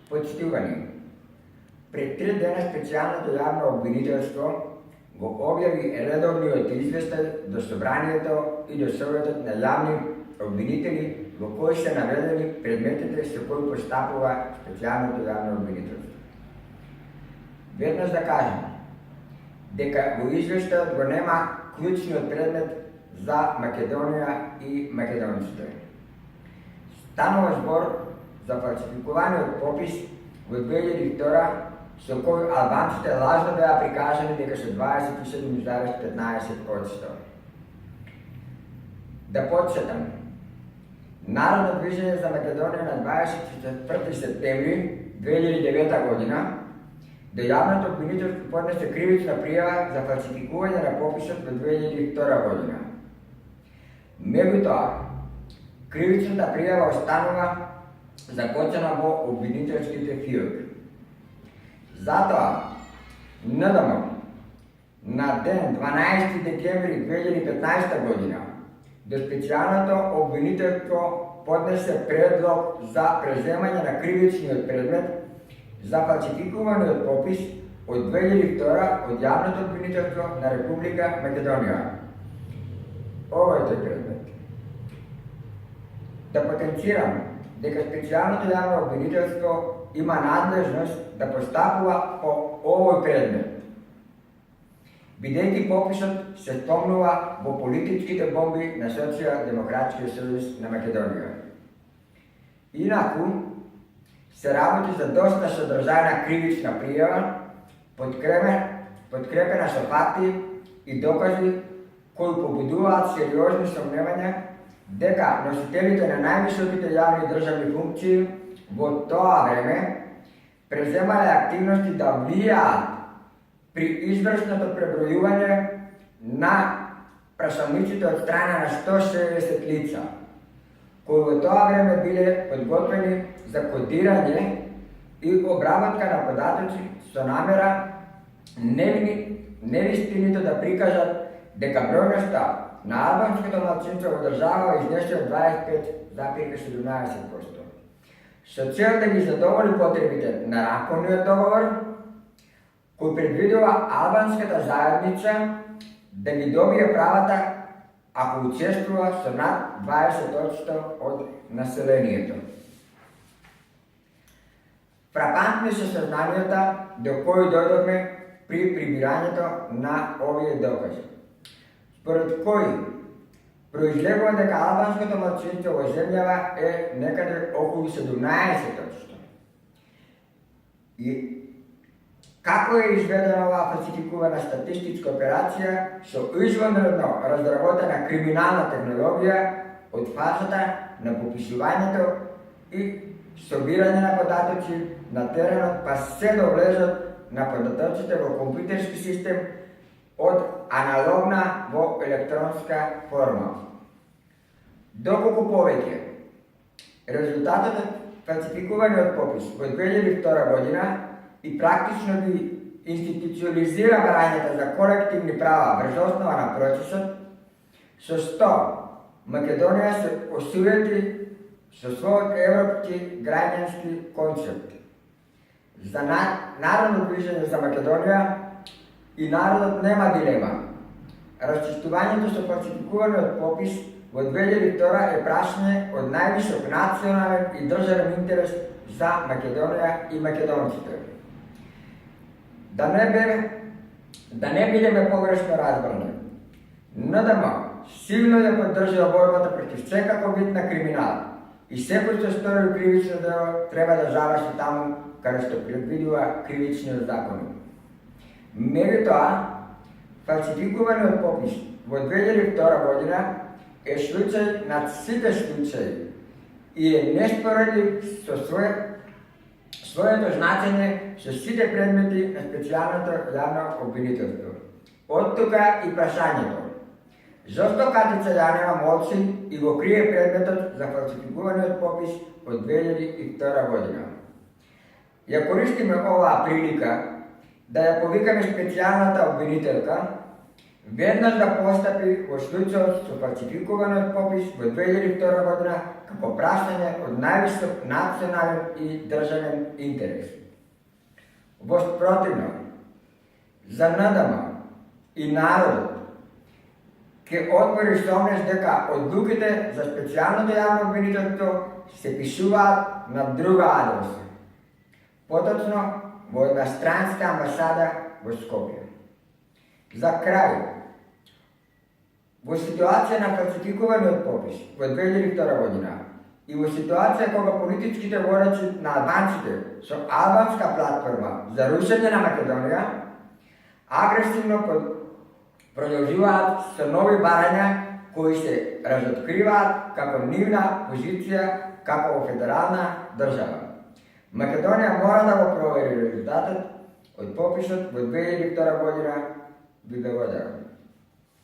Подстилвани. Пред 3 дена специјалното јавно обвинителство го објави редовниот извештај до Собранието и до Советот на јавни обвинители во кој се наведени предметите со кои постапува специјалното јавно обвинителство. Веднаш да кажем дека во извештајот го нема клучниот предмет за Македонија и македонците. Станува збор за фалсификуваниот попис во 2002 со кој албанците лажно беа прикажани дека се 27,15%. Да подсетам, Народно движење за Македонија на 24 септември 2009 година до јавното обвинителство поднесе кривична пријава за фалсификување на пописот во 2002 година. Меѓутоа, кривичната пријава останува закочена во обвинителските филми. Затоа, НДМ на ден 12 декември 2015 година до специјалното обвинителство поднесе предлог за преземање на кривичниот предмет за фалсификуваниот попис од 2002 од јавното обвинителство на Република Македонија. Овој тој предмет. Да потенцирам дека специјалното јавно обвинителство има надлежност да постапува по овој предмет, бидејќи пописот се спомнува во политичките бомби на Социјалдемократскиот сојуз на Македонија. Инаку, се работи за доста содржајна кривична пријава, подкрепена со факти и докази кои побудуваат сериозни сомневања дека носителите на највисоките јавни државни функции во тоа време преземале активности да влијаат при извршното пребројување на прашалниците од страна на 160 лица, кои во тоа време биле подготвени за кодирање и обработка на податоци со намера невистините да прикажат дека бројноста на албанското малцинство во држава изнесе од 25,17%. Со цел да ги задоволи потребите на рамковниот договор, кој предвидува албанската заедница да ги добие правата ако учествува со над 20% од населението. Фрапантни се сознанията до кои дојдовме при прибирањето на овие докази, според кои произлегува дека албанското малцинство во земјава е некаде околу 17%. И како е изведена оваа фалсификувана статистичка операција со извонредно разработена криминална технологија од фазата на пописувањето и собирање на податоци на теренот, па се до влезот на податоците во компјутерски систем од аналогна во електронска форма. Доколку повеќе, резултатот од фалсификуваниот попис во 2002 година и практично ги институционализира барањата за колективни права врз основа на процесот, со што Македонија се осуети со својот европски граѓански концепт. За Народно движење за Македонија и народот нема дилема. Расчистувањето со фалсификуваниот попис во 2002 е прашање од највисок национален и државен интерес за Македонија и македонците. Да не бидеме погрешно разбрани, НДМ силно ја поддржува борбата против секаков вид на криминал и секој што стори кривично дело треба да заврши таму каде што предвидува кривичниот закон. Меѓутоа, фалсификуваниот попис во 2002 година е случај над сите случаи и е неспоредив со своето значење со сите предмети на специјалното јавно обвинителство. Од тука и прашањето: зошто Катица Јанева молчи и го крие предметот за фалсификуваниот попис од 2002 година? Ја користиме оваа прилика да ја повикаме специјалната обвинителка веднаш да постапи во случајот со фалсификуваниот попис во 2002 година како прашање од највисок национален и државен интерес. Во спротивно, за НДМ и народот ке отвори сомнеш дека одлуките за специјалното јавно обвинителство се пишуваат на друга адреса, поточно во една странска амбасада во Скопје. За крај, во ситуација на фалсификуваниот попис во 2002 година и во ситуација кога политичките водачи на албанците со албанска платформа за рушење на Македонија агресивно продолжуваат со нови барања кои се разоткриваат како нивна позиција како федерална држава. Македонија мора да го провери резултатот од пописот во 2002 година. Ви благодарам.